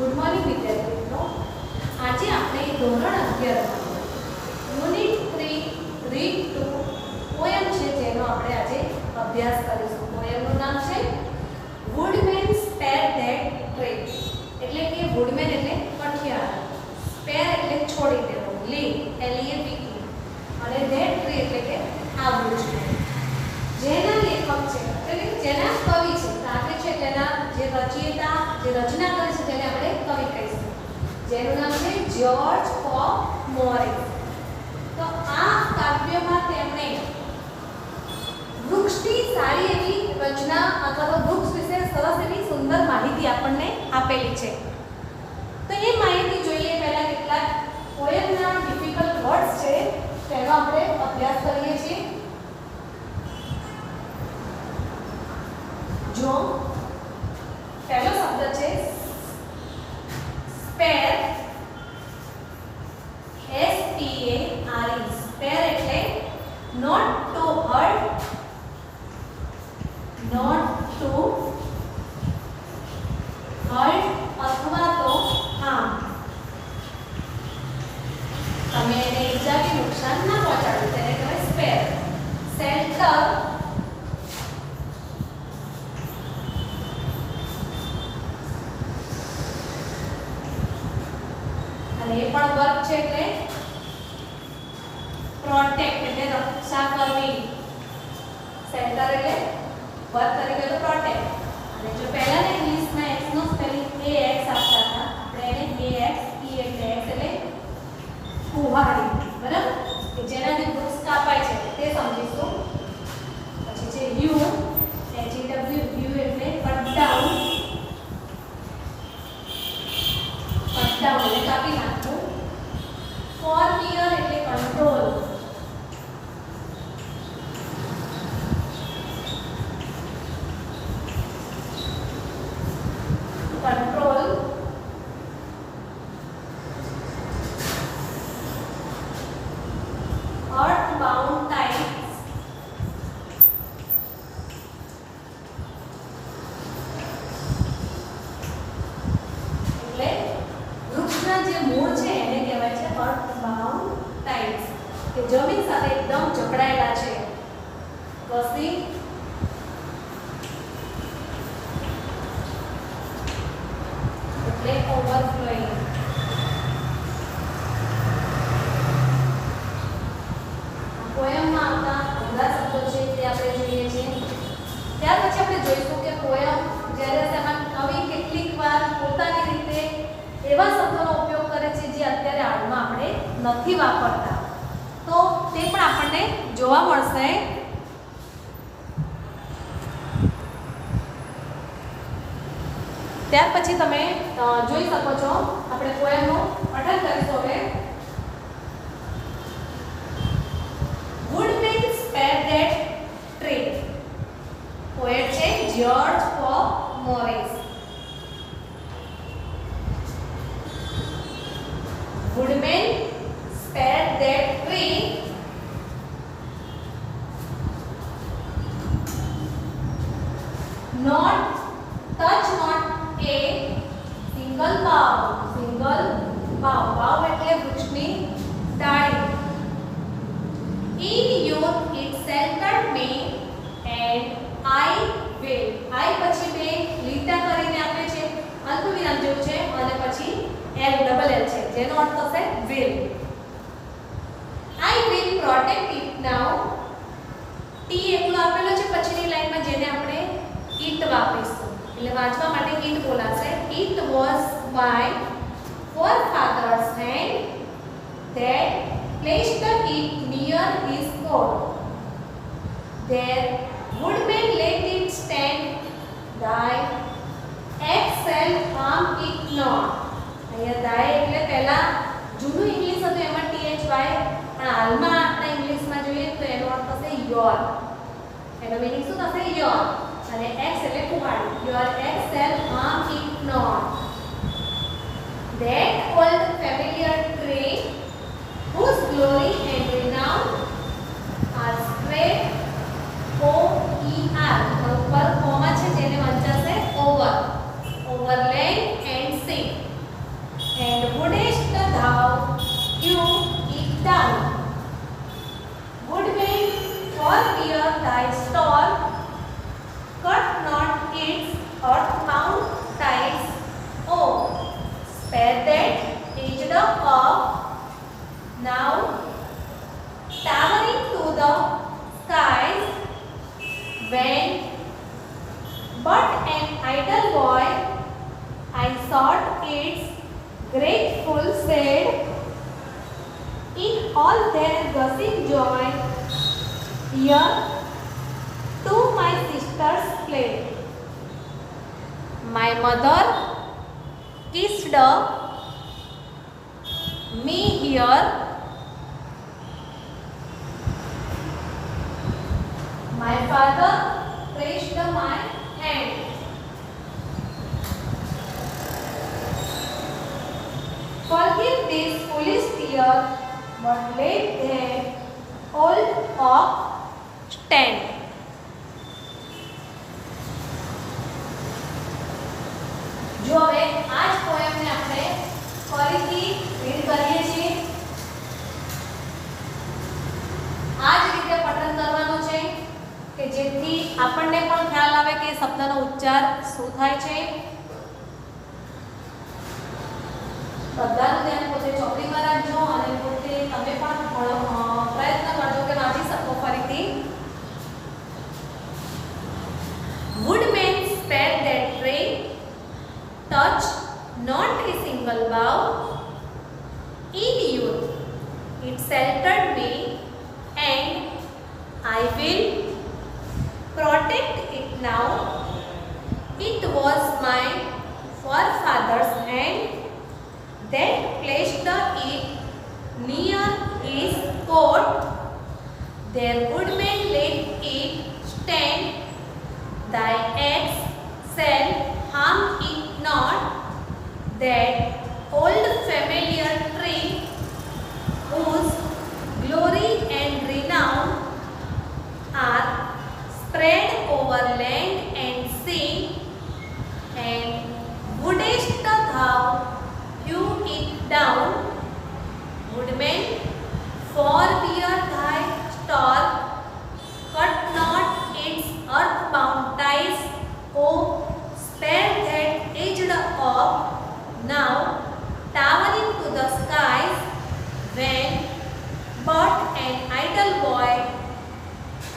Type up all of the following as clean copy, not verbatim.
Good morning વિદ્યાર્થી મિત્રો. આજે આપણે ધોરણ 11 યુનિટ 3 રીડ ટુ પોયમ છે જેનો આપણે આજે અભ્યાસ કરીશું. પોયમનું નામ છે વુડમેન સ્પેર ધેટ ટ્રી. એટલે કે વુડમેન એટલે કઠિયાર, સ્પેર એટલે છોડી દેવો, લીવ LEAVE, અને ધેટ ટ્રી એટલે કે આ વૃક્ષ. જેના લેખક છે એટલે જેના કવિ છે, કાવ્ય છે તેના જે રચયિતા જે રચના કરે છે તેને આપણે કવિ કહીશું, જેનું નામ છે જ્યોર્જ ફોક મોરિસ. તો આ કાવ્યમાં તેમણે વૃક્ષની સારી એવી રચના અથવા તો વૃક્ષ વિશે સરસ એવી સુંદર માહિતી આપણને આપેલી છે. તો એ માહિતી જોઈએ પહેલા કેટલાક પોયમના ડિફિકલ્ટ વર્ડ્સ છે તેનો આપણે અભ્યાસ કરીએ છીએ. જો પહેલો શબ્દ છે સ્પેર, SPARE. સ્પેર એટલે not to hurt, not to hurt અથવા તો હાર્મ. તમે એને ઈજા કે નુકસાન ના પહોંચાડો તેને કહેવાય સ્પેર. શેલ્ટર એ પણ વર્ક છે એટલે પ્રોટેક્ટ એટલે રક્ષા કરવી. સેન્ટર એટલે વર્ક તરીકે તો પ્રોટેક્ટ. અને જો પહેલાના ઇંગ્લિશમાં x નો સ્પેલિંગ AX આપતા હતા, આપણે એને AX E એટલે x એટલે કુહાડી, બરાબર, કે જેનાથી વૃક્ષ કાપાય છે તે સમજીશું. પછી છે U, HEW, U એટલે કટ ડાઉન, કટ ડાઉન એટલે કાપી નાખવું. ફોર્મિયર એટલે control, control. Earth bound types એટલે વૃક્ષના જે મૂળ છે એને કહેવાય છે અર્થ બાઉન્ડ ટાઇપ્સ, કે જમીન સાથે એકદમ જકડાયેલા છે. પછી એટલે ઓવરફ્લોઈંગ. પોયમમાં આવતા અઘરા શબ્દો છે તે આપણે જોઈએ છીએ. ત્યાર પછી આપણે જોઈશું કે પોયમ જ્યારે તેમાં કવિ કેટલીક વાર પોતાની રીતે એવા શબ્દોનો ઉપયોગ કરે છે જે અત્યારે હાલમાં આપણે નથી વાપરતા, તો તે પણ આપણને જોવા મળશે. ત્યાર પછી તમે જોઈ શકો છો આપણે પોયમનું પઠન કરીશું હવે. Woodman spare that tree. Poet છે જ્યોર્જ ફોક Morris. Woodmen spared that tree not touch not a single bough. Single bough, bough એટલે વૃક્ષની ડાળી. In youth it sheltered me and I will. I પછી બે લીટા કરીને આપે છે, અલ્પવિરામ જેવું છે, અને પછી L ડબલ L છે જેનો અર્થ થશે will. I will protect it now. T એકલો આપેલો છે પછીની લાઈનમાં જેને આપણે it વાપરીશું, એટલે વાંચવા માટે it બોલાશે. It was my forefathers hand that placed it near his court. Their woodmen let it stand. Thy axe shall harm it not. અહીંયા દાય એટલે પહેલા જૂનું ઇંગ્લિશ હતું એમાં THY, પણ હાલમાં આપણે ઇંગ્લિશમાં જોઈએ તો એનો અર્થ થશે યોર. એનો મીનિંગ શું થશે? યોર. અને એક્સ એટલે કુહાડી. Your axe shall harm it not. That old familiar tree whose glory and renown are spread OER. ઉપર કોમા છે જેને વંચાશે over. Overland and sea. grateful said, in all their gushing joy, here two my sisters played. My mother kissed me here. My father pressed my hand. Forgive this foolish tear, but let them all up stand. जो હવે આ જ પોએમને આપણે ફરીથી read કરીએ છીએ. આ જ રીતે પઠન કરવાનું છે કે જેથી આપણને પણ ખ્યાલ આવે કે શબ્દનો ઉચ્ચાર શું થાય છે. બધાનું ધ્યાન પોતે ચોપડીમાં રાખજો અને પોતે તમે પણ પ્રયત્ન કરજો કે વાંચી શકો ફરીથી. Woodman spared that tree, touch not a single bough. In youth it sheltered me, and I will protect it now. It was my forefather's hand that placed it near his coat. Their woodman let it stand. Thy axe shall harm it not. That old familiar tree, whose glory and renown are spread over land and sea, and wouldest thou hew it down, woodman, forbear thy stalk, cut not its earthbound ties. Oh, spare that edged oak, now towering to the skies, when but an idle boy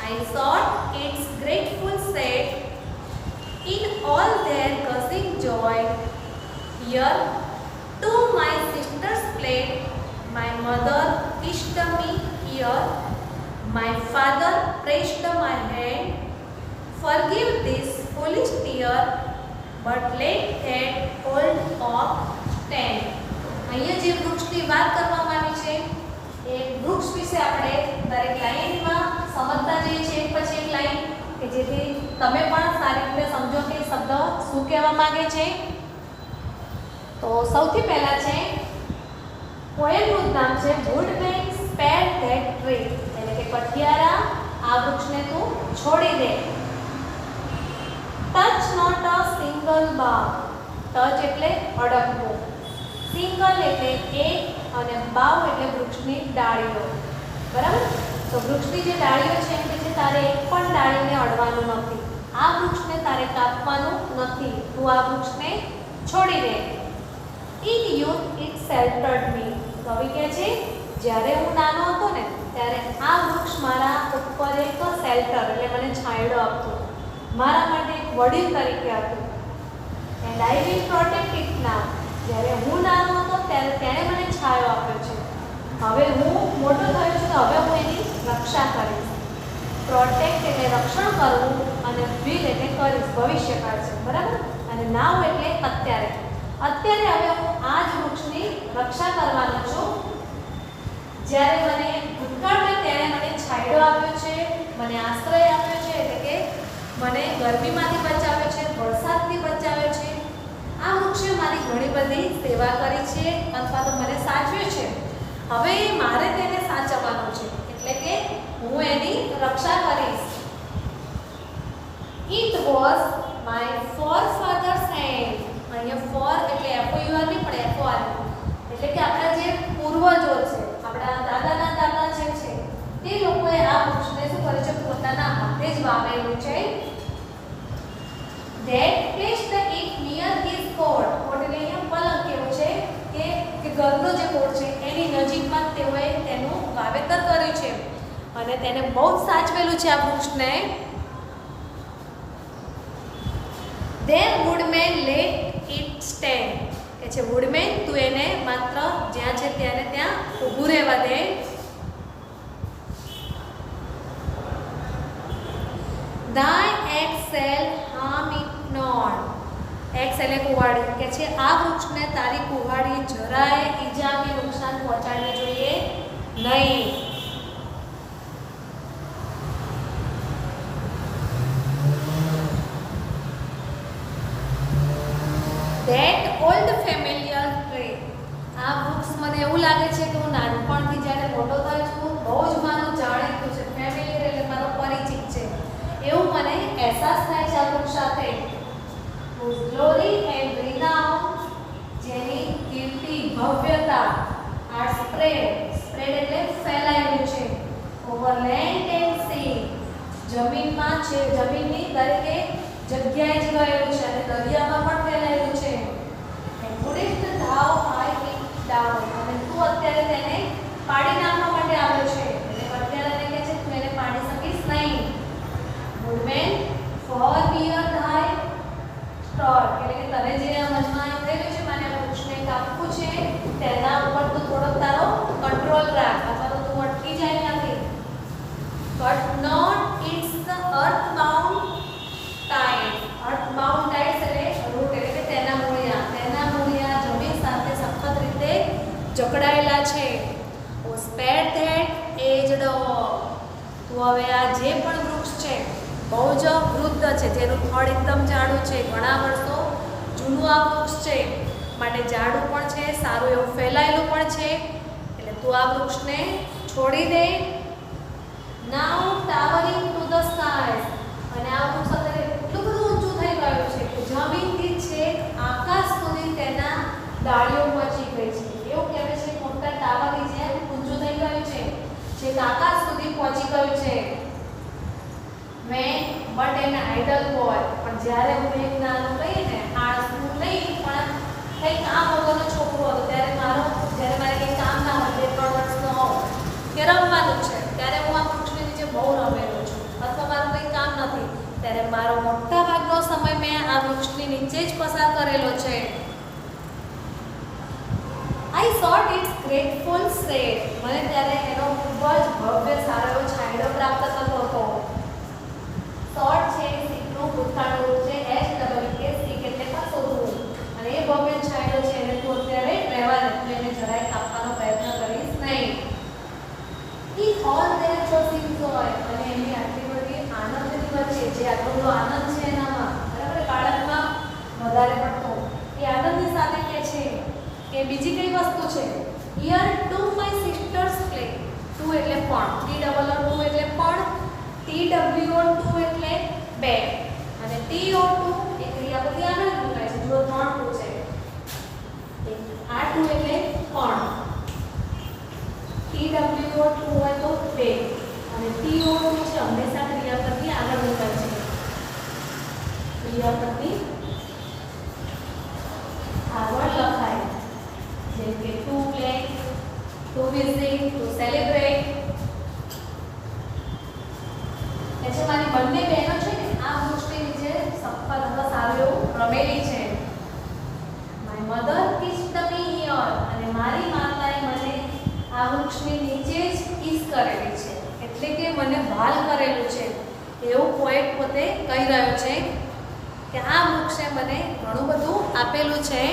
I sought its grateful set. In all their gushing joy, here two my sisters played. My mother kissed me here, my father pressed my hand. Forgive this foolish tear, but let that old oak stand. અહીંયા જે વૃક્ષની વાત કરવામાં આવી છે એ વૃક્ષ વિશે આપણે દરેક લાઈનમાં સમજતા જઈએ છીએ એક પછી એક લાઈન કે જેથી તમે પણ સારી રીતે સમજો કે શબ્દ શું કહેવા માંગે છે. તો સૌથી પહેલા છે પોએમનું નામ છે વુડમેન સ્પેર ધેટ ટ્રી, એટલે કે કઠિયારા આ વૃક્ષને તું છોડી દે. Touch not a single bough, touch એટલે અડકવું, સિંગલ એટલે એક અને બાઉ એટલે વૃક્ષની ડાળીઓ. બરાબર? તો વૃક્ષની જે ડાળીઓ છે એમ કે છે તારે એક પણ ડાળીને અડવાનું નથી, આ વૃક્ષને તારે કાપવાનું નથી, તું આ વૃક્ષને છોડી દે. In youth it sheltered me. કવિ કહે છે જ્યારે હું નાનો હતો ને ત્યારે આ વૃક્ષ મારા ઉપર એક શેલ્ટર એટલે મને છાંયડો આપતો, મારા માટે એક વડીલ તરીકે હતું. And I will protect it નાઉ. જ્યારે હું નાનો હતો ત્યારે તેણે મને છાંયો આપ્યો છે, હવે હું મોટો થયો છું તો હવે હું એની રક્ષા કરીશ. પ્રોટેક્ટ એટલે રક્ષણ કરવું અને વિલ એટલે કરીશ, ભવિષ્યકાળ છે. બરાબર? અને નાવ એટલે અત્યારે. અત્યારે હવે હું આ જ વૃક્ષની રક્ષા કરવાનો છું. જ્યારે મને ભૂતકાળમાં તેણે મને છાંયડો આપ્યો છે, મને આશ્રય આપ્યો છે, એટલે કે મને ગરમીમાંથી બચાવ્યો છે, વરસાદથી બચાવ્યો છે. આ વૃક્ષે મારી ઘણી બધી સેવા કરી છે અથવા તો મને સાચવ્યો છે. હવે મારે તેને સાચવવાનું છે, એટલે કે હું એની રક્ષા કરીશ. It was my forefather's hand. અહીંયા ફોર એટલે FOUR નહીં પણ FOR, એટલે કે આપણા જે પૂર્વજો છે, આપણા દાદાના દાદા જે છે તે લોકોએ આ વૃક્ષને શું કર્યું છે, પોતાના હાથે જ વાવેલું છે. That placed it near his coat. કોટ એટલે અહીંયા પલંગ કેવું છે કે ઘરનો જે કોટ છે એની નજીકમાં તેઓએ તેનું વાવેતર કર્યું છે અને તેને બહુ જ સાચવેલું છે આ વૃક્ષને. Their woodman let it stand. કે છે વુડમેન તું એને માત્ર જ્યાં છે ત્યારે ત્યાં ઊભું રહેવા દે. Thy axe shall harm it not. X એટલે કુહાડી કે છે આ વૃક્ષને તારી કુહાડી જરાય ઈજા કે નુકસાન પહોંચાડવી જોઈએ નહીં. That old familiar tree. આ વૃક્ષ મને એવું લાગે છે કે હું નાનપણથી જ્યારે મોટો થયો છું બહુ જ મારું જાણીતું છે. ફેમિલિયર એટલે મારો પરિચિત છે એવું મને અહેસાસ થાય છે આ વૃક્ષ સાથે. whose glory and renown, જેની કીર્તિ ભવ્યતા are spread એટલે ફેલાયેલું છે over land and sea, જમીનમાં છે, જમીનની દરેકે જગ્યાએ જ ગયેલું છે અને દરિયામાં પણ ફેલાયેલું છે. and wouldst thou hide it down, અને તું અત્યારે તેને પાડી નાખવા માટે આવ્યો છે એટલે અત્યારે એને કહે છે તું એને પાડી શકીશ નહીં. woodman forbear thy સ્ટોક એટલે કે તને જે આ મનમાં એમ થયેલું છે મને વૃક્ષને કાપવું છે તેના ઉપર તું થોડોક તારો કંટ્રોલ રાખ અથવા તો તું અટકી જાય નથી. but not its the earthbound ties. earthbound ties એટલે રૂટ એટલે કે તેના મૂળિયા જમીન સાથે સખત રીતે જકડાયેલા છે. ઓ spare that aged oak. તું હવે આ જે પણ વૃક્ષ છે બહુ જ વૃદ્ધ છે, જેનું ફળ એકદમ જાડું છે, ઘણા વર્ષો જૂનું આ વૃક્ષ છે, માટે જાડું પણ છે, સારું એવું ફેલાયેલું પણ છે, એટલે તું આ વૃક્ષને છોડી દે. નાઉ ટાવરિંગ ટુ ધ સ્કાય. અને આ વૃક્ષ અત્યારે એટલું બધું ઊંચું થઈ ગયું છે કે જમીનથી છેક આકાશ સુધી તેના ડાળીઓ પહોંચી ગઈ છે. એવું કહેવાય છે મોટા ટાવરની જેમ ઊંચું થઈ ગયું છે, છેક આકાશ સુધી પહોંચી ગયું છે. મેં બટ એન આઇડલ બોય. પણ જ્યારે હું એક નાનું કહીએ ને આળસું નહીં પણ કંઈ કામ વગરનો છોકરો હતો ત્યારે જ્યારે મારે કંઈ કામ ના હોય 2-3 વર્ષનો હોઉં કે રમવાનું છે ત્યારે હું આ વૃક્ષની નીચે બહુ રમેલો છું અથવા મારું કંઈ કામ નથી ત્યારે મારો મોટા ભાગનો સમય મેં આ વૃક્ષની નીચે જ પસાર કરેલો છે. આઈ સોટ ઇટ્સ ગ્રેટફુલ શેડ. મને ત્યારે એનો ખૂબ જ ભવ્ય સારો એવો છાંયડો પ્રાપ્ત થતો હતો. શોર્ટ છે શીખનું ભૂતકાળનું રૂપ છે HWK શીખ એટલે પણ શોધવું અને એ ભવ્ય છાંયડો છે એને તું અત્યારે રહેવા દે, તું એને જરાય કાપવાનો પ્રયત્ન કરીશ નહીં. ઈ ઓલ ધેર પ્રોસીડ હોય અને એની આટલી બધી આનંદની વચ્ચે જે આટલો બધો આનંદ છે એનામાં બરાબર બાળકમાં વધારે પડતો એ આનંદની સાથે કહે છે કે બીજી કઈ વસ્તુ છે. Hear too my sisters play. Too એટલે પણ, TOO એટલે પણ, TWO2 એટલે બે અને TO2 એ ક્રિયાપદ આનંદ મુકાય છે. જો 3 ટુ છે આ 2 એટલે પણ, TWO2 હોય તો બે અને TO2 છે હંમેશા ક્રિયાપદની આગળ મુકાય છે. ક્રિયાપદની આગળ લખાય જેમ કે to play, to visit, to celebrate. એટલે મારી બંને બહેનો છે ને આ વૃક્ષની નીચે સખત અથવા સારું એવું રમેલી છે. My mother kissed me here. અને મારી માતાએ મને આ વૃક્ષની નીચે જ કિસ કરેલી છે એટલે કે મને ભાલ કરેલું છે એવું પોએટ પોતે કહી રહ્યો છે કે આ વૃક્ષે મને ઘણું બધું આપેલું છે.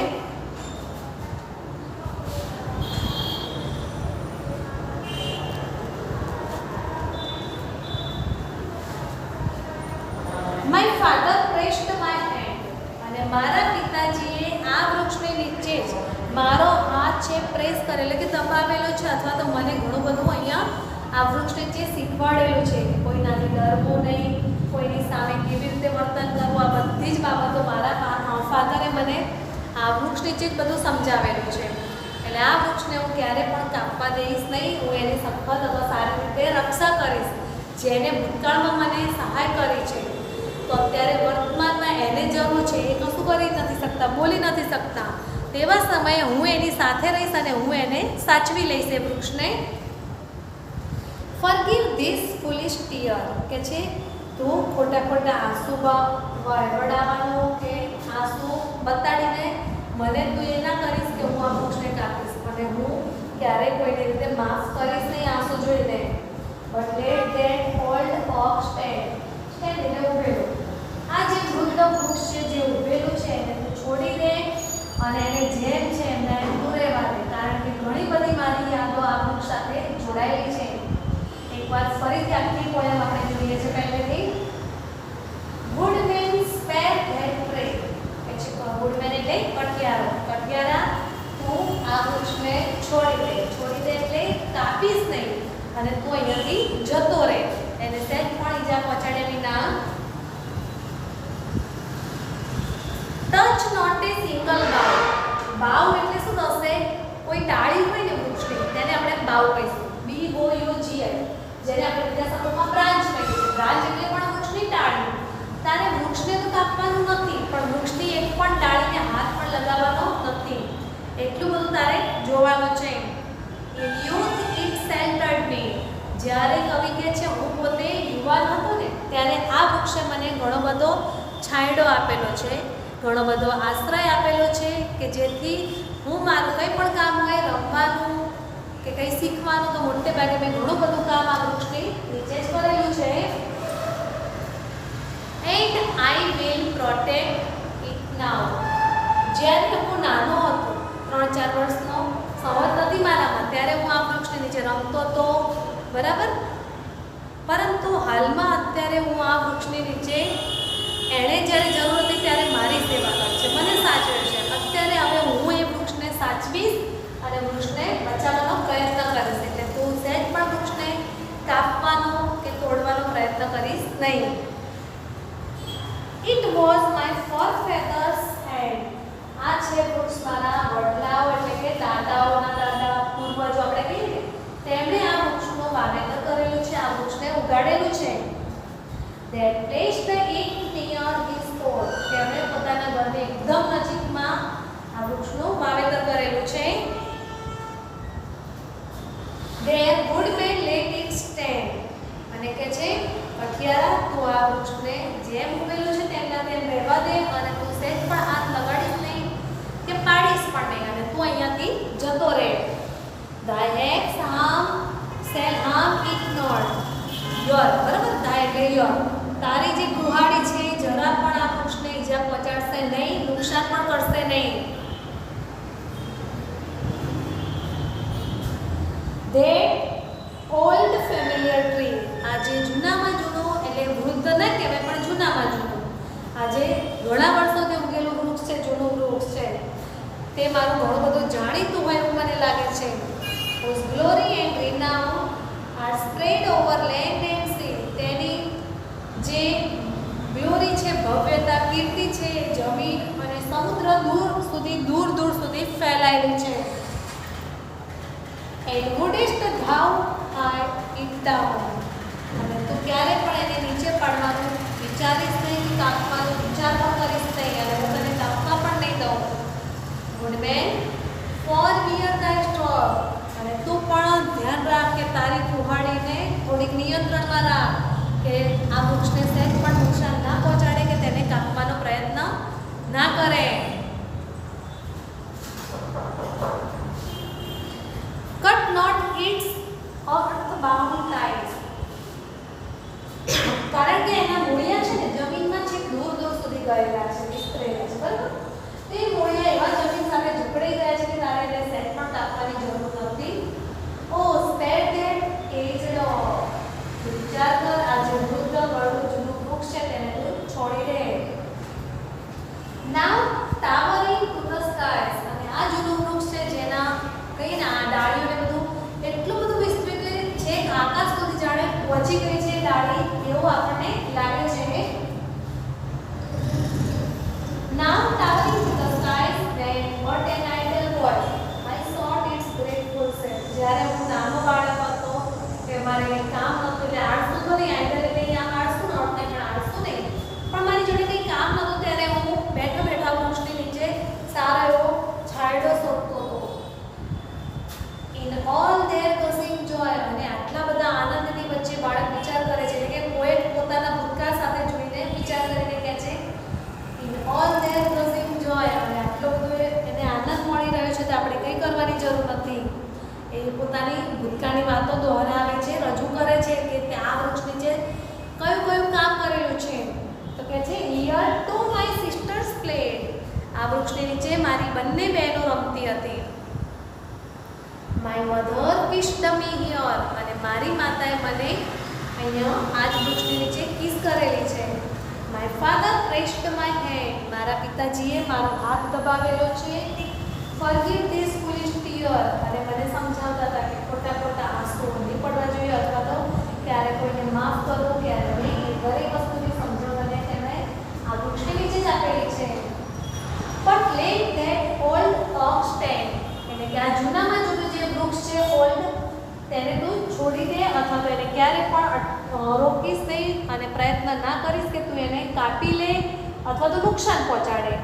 My father pressed my hand. અને મારા પિતાજીએ આ વૃક્ષની નીચે જ મારો હાથ છે પ્રેસ કરેલો કે દબાવેલો છે અથવા તો મને ઘણું બધું અહીંયા આ વૃક્ષ નીચે શીખવાડેલું છે કે કોઈનાથી ડરવું નહીં, કોઈની સામે કેવી રીતે વર્તન કરવું, આ બધી જ બાબતો મારા ફાધરે મને આ વૃક્ષ નીચે જ બધું સમજાવેલું છે. એટલે આ વૃક્ષને હું ક્યારે પણ કાપવા દઈશ નહીં. હું એની સખત અથવા સારી રીતે રક્ષા કરીશ. જેને ભૂતકાળમાં મને સહાય કરી છે તો અત્યારે વર્તમાનમાં એને જરૂર છે એ કશું કરી નથી શકતા, બોલી નથી શકતા, તેવા સમયે હું એની સાથે રહીશ અને હું એને સાચવી લઈશ એ વૃક્ષને. ફોરગીવ ધીસ ફૂલિશ ટીયર કે છે તું ખોટા આંસુ વડાવવાનું કે આંસુ બતાડીને મને તું એ ના કરીશ કે હું આ વૃક્ષને કાપીશ, અને હું ક્યારેય કોઈને રીતે માફ કરીશ નહીં આંસુ જોઈને. But let that old oak stand. Stand એટલે ઊભેલું. આ જે વૃદ્ધ વૃક્ષ છે જે ઊભેલું છે એને તું છોડી દે અને એને જેમ છે એમને તું રહેવા દે, કારણ કે ઘણી બધી મારી યાદો આ વૃક્ષ સાથે જોડાયેલી છે. એકવાર ફરીથી આખી પોયમ આપણે જોઈએ છે પહેલેથી. Woodman spare that tree. woodman એટલે કટિયારો. કટિયારા તું આ વૃક્ષને છોડી દે એટલે કાપીશ નહીં અને તું અહીંયાથી જતો રહે. એને સહેજ પણ ઈજા પહોંચાડે વિના. Touch not a single bough. Bough એટલે શું થશે? કોઈ ડાળી હોય ને વૃક્ષની તેને આપણે બાઉ કહીશું. BOUGI, જેને આપણે બીજા શબ્દોમાં બ્રાન્ચ કહીએ છીએ. બ્રાન્ચ એટલે પણ વૃક્ષની ડાળી. તારે વૃક્ષને તો કાપવાનું નથી, પણ વૃક્ષની એક પણ ડાળીને હાથ પણ લગાવવાનો નથી. એટલું બધું તારે જોવાનું છે. In youth it sheltered me. જ્યારે કવિ કહે છે હું પોતે યુવાન હતો ને ત્યારે આ વૃક્ષે મને ઘણો બધો છાંયડો આપેલો છે, ઘણો બધો આશ્રય આપેલો છે, કે જેથી હું મારું કંઈ પણ કામ હોય, રમવાનું કે કંઈ શીખવાનું, તો મોટે ભાગે મેં ઘણું બધું કામ આ વૃક્ષની નીચે જ કરેલું છે. And I will protect it now. જ્યારે હું નાનો હતો, 3-4 વર્ષનો સમજ હતી મારામાં, ત્યારે હું આ વૃક્ષની નીચે રમતો હતો, બરાબર. પરંતુ હાલમાં અત્યારે હું આ વૃક્ષની નીચે એણે જ્યારે જરૂર હતી ત્યારે મારી સેવા કરી છે, મને સાચવે છે. અત્યારે હવે હું એ વૃક્ષને સાચવીશ અને વૃક્ષને બચાવવાનો પ્રયત્ન કરીશ. એટલે તું સહેજ પણ વૃક્ષને કાપવાનો કે તોડવાનો પ્રયત્ન કરીશ નહીં. It was my forefathers hand. આ છે વૃક્ષ મારા વડલાઓ એટલે કે દાદાઓના દાદા, પૂર્વજો આપણે કહીએ ને, તેમણે આ વૃક્ષનું વાવેતર કરેલું છે, આ વૃક્ષને ઉગાડેલું છે. That placed it near his door. તેમણે પોતાના ઘરની એકદમ નજીકમાં આ વૃક્ષનું વાવેતર કરેલું છે. There woodman let it stand. અને કે છે કઠિયારા તું આ વૃક્ષને જેમ ઉભેલું છે તેમના તેમ રહેવા દે અને તું સહેજ પણ હાથ લગાડીશ નહીં કે પાડીશ પણ નહીં અને તું અહીંયાથી જતો રહે. Thy axe shall harm it not. Your, બરાબર, thy એટલે your. તારી જે કુહાડી છે જરા પણ આ વૃક્ષને ઈજા પહોંચાડશે નહીં, નુકસાન પણ કરશે નહીં. That old familiar tree. આજે જૂનામાં જૂનું એટલે વૃદ્ધ ના કહેવાય પણ જૂનામાં જૂનું, આજે ઘણા વર્ષોથી ઉગેલું વૃક્ષ છે, જૂનું વૃક્ષ છે, તે મારું ઘણું બધું જાણીતું હોય એવું મને લાગે છે. Whose glory and renown are spread over land and sea. તેની જે ગ્લોરી છે, ભવ્યતા, કીર્તિ છે, જમીન અને સમુદ્ર દૂર દૂર સુધી ફેલાયેલી છે. And wouldest thou it down. અને તું ક્યારે પણ એને નીચે પાડવાનું વિચારીશ નહીં, કાપવાનું વિચાર પણ કરીશ નહીં અને હું તને કાપવા પણ નહીં દઉં. Woodman, forbear thy stroke. અને તું પણ ધ્યાન રાખ કે તારી કુહાડીને થોડીક નિયંત્રણમાં રાખ, કે આ વૃક્ષને સહેજ પણ નુકસાન ના પહોંચાડે કે તેને કાપવાનો પ્રયત્ન ના કરે. Cut not its earth-bound ties. કારણ કે એના મૂળિયા છે ને જમીનમાં છેક દૂર દૂર સુધી ગયેલા છે, વિસ્તરેલા છે, બરાબર. તે મૂળિયા એવા જમીન સાથે ઝૂંપડી ગયા છે કે તારે એને સહેજ પણ કાપવાની જરૂર નથી. Oh, spare that aged oak. વિચાર કર, આ જે વૃદ્ધ ગળું જૂનું વૃક્ષ છે તેને તું છોડી દે. Now towering to the skies. અને આ જૂનું વૃક્ષ છે જેના કહીએ ને આ ડાળીઓને બધું એટલું બધું વિસ્તૃત છે કે આકાશ સુધી જાણે પહોંચી ગઈ છે ડાળી, એવું આપણને લાગે છે. Now towering to the skies, then what an idle boy, I sought its grateful set. જ્યારે હું નાનો પોતાની ભૂતકાળની વાતો દોહરાવે છે, રજૂ કરે છે કે તે આ વૃક્ષ નીચે કયું કયું કામ કરેલું છે. તો કહે છે hear too my sisters played. આ વૃક્ષની નીચે મારી બંને બહેનો રમતી હતી. My mother kissed me here. અને મારી માતાએ મને અહીંયા આ જ વૃક્ષની નીચે કિસ કરેલી છે. My father pressed my hand. મારા પિતાજીએ મારો હાથ દબાવેલો છે. Forgive this foolish tear. અને મને સમજાવતા હતા કે ખોટા ખોટા આંસુ નહીં પડવા જોઈએ, અથવા તો ક્યારે કોઈને માફ કરવું ક્યારે નહીં. એ દરેક વસ્તુની સમજણ તેને આ વૃક્ષની નીચે જ આપેલી છે. But let that old oak stand. એટલે કે આ જૂનામાં જૂનું જે વૃક્ષ છે ઓલ્ડ, તેને તું છોડી દે અથવા તો એને ક્યારે પણ રોકીશ નહીં અને પ્રયત્ન ના કરીશ કે તું એને કાપી લે અથવા તો નુકસાન પહોંચાડે.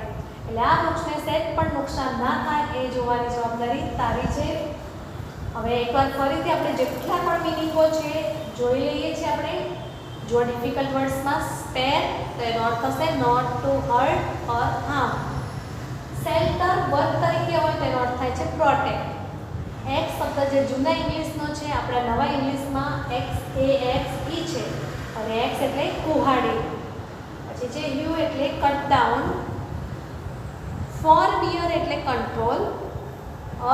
એટલે આ વૃક્ષને સેજ પણ નુકસાન ના થાય એ જોવાની જવાબદારી તારી છે. હવે એકવાર ફરીથી આપણે જેટલા પણ મિનિંગો છે જોઈ લઈએ છીએ. આપણે જો ડિફિકલ્ટ વર્ડ્સમાં સ્પેર તો એનો અર્થ થશે not to hurt or harm. Shelter work તરીકે હોય તો એનો અર્થ થાય છે પ્રોટેક્ટ. એક્સ શબ્દ જે જૂના ઇંગ્લિશનો છે આપણા નવા ઇંગ્લિશમાં એક્સ છે અને એક્સ એટલે કુહાડી. પછી છે યુ એટલે કટ ડાઉન, ફોરબિયર એટલે કંટ્રોલ,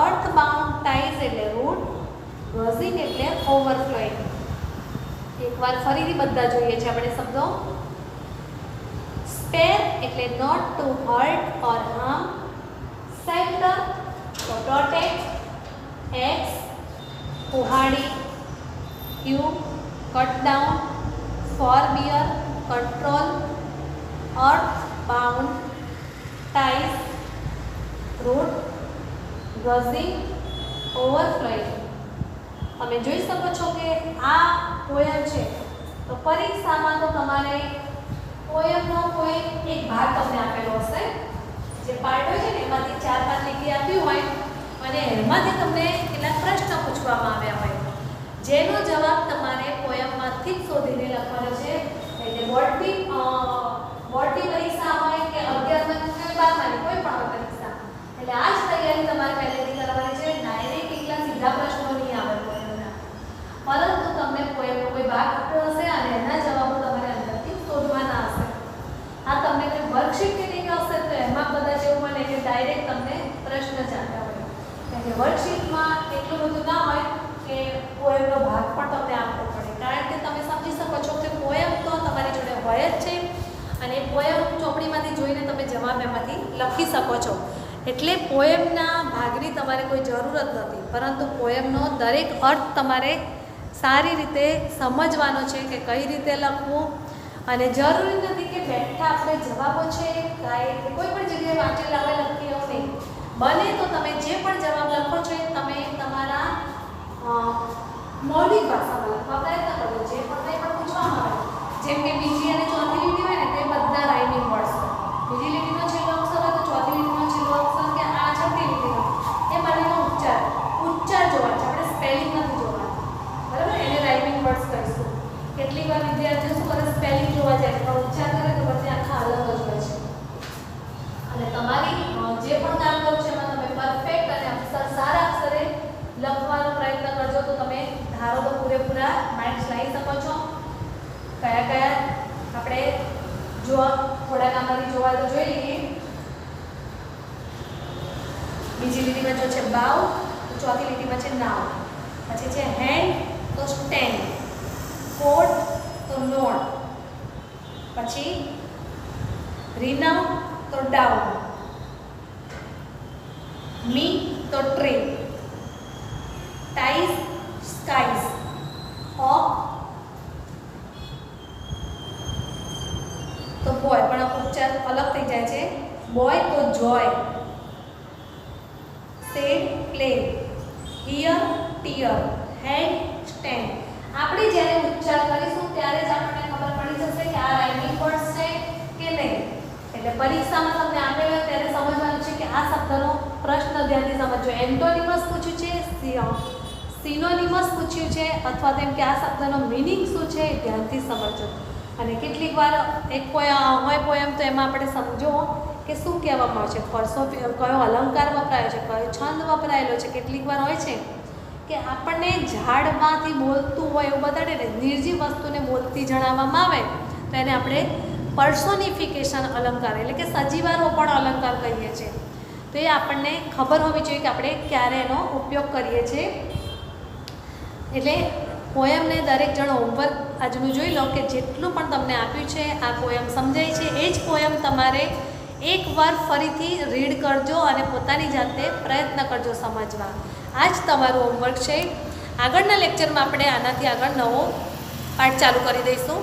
અર્થ બાઉન્ડ ટાઈઝ એટલે રૂટ, ગઝિંગ એટલે ઓવરફ્લોઈંગ. એકવાર ફરીથી બધા જોઈએ છે આપણે શબ્દો. સ્પેર એટલે not to hurt or harm, shelter તો પ્રોટેક્ટ, એક્સ કુહાડી, you cut down, forbear control, earth bound ties root, gushing overflowing. તમે જોઈ શકો છો કે આ પોયમ છે તો પરીક્ષામાં તો તમારે પોયમનો કોઈ એક ભાગ તમને આપેલો હશે. જે પાર્ટ હોય છે ને એમાંથી 4-5 લીટી આપી હોય અને એમાંથી તમને કેટલાક પ્રશ્ન પૂછવામાં આવ્યા હોય, જેનો જવાબ તમારે પોયમમાંથી જ શોધીને લખવાનો છે. એટલે બોર્ડની પરીક્ષા હોય કે 11મા કે 12માની કોઈ પણ પરીક્ષા, એટલે આ જ તૈયારી તમારે પહેલેથી કરવાની છે. ડાયરેક્ટ એકલા સીધા પ્રશ્નો નહીં આવે પોયમના, પરંતુ તમને પોયમનો કોઈ ભાગ આપ્યો હશે અને એના જવાબો તમારે અંદરથી શોધવાના હશે. આ તમને કોઈ વર્કશીટ કે નહીં હશે તો એમાં કદાચ એવું બને કે ડાયરેક્ટ તમને પ્રશ્ન જ આપ્યા હોય. એટલે વર્કશીટમાં એટલું બધું ના હોય કે પોયમનો ભાગ પણ તમને આપવો પડે, કારણ કે તમે સમજી શકો છો કે પોયમ તો તમારી જોડે હોય જ છે અને પોયમ ચોપડીમાંથી જોઈને તમે જવાબ એમાંથી લખી શકો છો. એટલે પોયમના ભાગની તમારે કોઈ જરૂર જ નથી, પરંતુ પોયમનો દરેક અર્થ તમારે સારી રીતે સમજવાનો છે કે કઈ રીતે લખવું. અને જરૂરી નથી કે બેઠા આપણે જવાબો છે કાંઈ કોઈ પણ જગ્યાએ વાંચેલા હોય લખી એવું નહીં. બને તો તમે જે પણ જવાબ લખો છો તમે તમારા મૌલિક ભાષામાં લખવા પ્રયત્ન કરજો. જે પણ કંઈ પણ પૂછવામાં આવે, જેમ કે બીજી અને ચોથી લીટી હોય ને તે બધા રાઇમિંગ વર્ડ્સ હોય. બીજી લીટીનો છેલ્લો અક્ષર હોય તો ચોથી લીટીનો છેલ્લો અક્ષર કે આ છઠ્ઠી લીટીનો એ બંનેનો ઉચ્ચાર જોવા છે, આપણે સ્પેલિંગ નથી જોવાનું, બરાબર? એને રાઇમિંગ વર્ડ્સ કહીશું. કેટલીક વાર વિદ્યાર્થીઓ શું કરે, સ્પેલિંગ જોવા જાય પણ ઉચ્ચાર કરે તો પછી આખા અલગ જ હોય છે. અને તમારી જે પણ કામ કરો છો એમાં તમે પરફેક્ટ અને અક્ષર સારા અક્ષરે લખવાનો પ્રયત્ન કરજો તો તમે ધારો તો પૂરેપૂરા માર્ક્સ લાવી શકો છો. કયા કયા આપણે જો થોડા કામમાંથી જોવા તો જોઈ લઈએ. બીજી લીટીમાં જો છે બાવ તો ચોથી લીટીમાં છે નાવ, પછી છે હેન્ડ તો સ્ટેન્ડ, કોટ તો નોટ, પછી રીનાઉ તો ડાઉન, મી તો ટ્રી, ટાઈઝ સ્કાઈઝ, ઓફ તો બોય, પણ ઉચ્ચાર અલગ થઈ જાય છે. બોય તો joy, said play, here tear, head stand. આપણે જ્યારે ઉચ્ચાર કરીશું ત્યારે જ આપણને ખબર પડી જશે કે આ રાઇમિંગ વર્ડ્સ છે કે નહીં. એટલે પરીક્ષામાં તમને આપેલો ત્યારે સમજવાનું છે કે આ શબ્દનો પ્રશ્ન ધ્યાનથી સમજો. એન્ટોનિમસ પૂછ્યું છે, સિનોનિમસ પૂછ્યું છે, અથવા તેમ કે આ શબ્દનો મિનિંગ શું છે એ ધ્યાનથી સમજો. અને કેટલીક વાર એક હોય પોયમ તો એમાં આપણે સમજો કે શું કહેવામાં આવે છે, કયો અલંકાર વપરાયો છે, કયો છંદ વપરાયેલો છે. કેટલીક વાર હોય છે કે આપણને ઝાડમાંથી બોલતું હોય એવું બતાડે ને, નિર્જીવ વસ્તુને બોલતી જણાવવામાં આવે તો એને આપણે પર્સોનિફિકેશન અલંકાર એટલે કે સજીવારોપણ અલંકાર કહીએ છીએ. તો એ આપણને ખબર હોવી જોઈએ કે આપણે ક્યારે એનો ઉપયોગ કરીએ છીએ. એટલે પોયમને દરેક જણ હોમવર્ક આજનું જોઈ લો કે જેટલું પણ તમને આપ્યું છે આ પોયમ સમજાય છે એ જ પોયમ તમારે એકવાર ફરીથી રીડ કરજો અને પોતાની જાતે પ્રયત્ન કરજો સમજવા. આ જ તમારું હોમવર્ક છે. આગળના લેક્ચરમાં આપણે આનાથી આગળ નવો પાઠ ચાલુ કરી દઈશું.